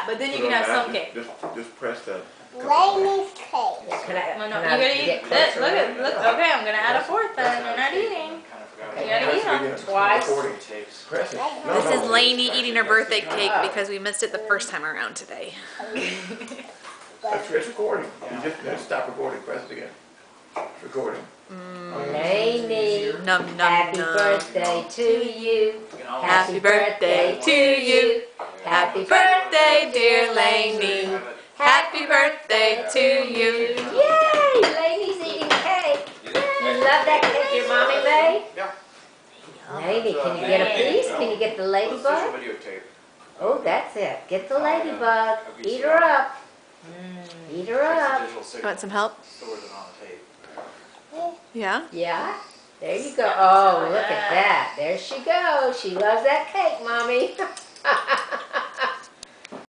that, but then you can have some cake. Just press the. Lainey's cake. Can I? No, no, can you I gotta eat get this. closer? Look at, look. Okay, I'm gonna add a fourth then. You're not eating. You gotta eat them. Twice. Press it. No, This no. is Lainey eating her birthday cake because we missed it the first time around today. It's recording. You just stop recording. Press it again. It's recording. Lainey, Num num happy num. birthday to you. Happy birthday to you. Happy birthday, dear Lainey. Happy birthday to you. Yay! Lainey's eating cake. You love that cake your mommy made? Yeah. Lainey, can you get a piece? Can you get the ladybug? Videotape. Oh, that's it. Get the ladybug. Eat her up. Eat her up. Want some help? Stores it on the tape. Yeah? Yeah? There you go. Oh, look at that. There she goes. She loves that cake, mommy.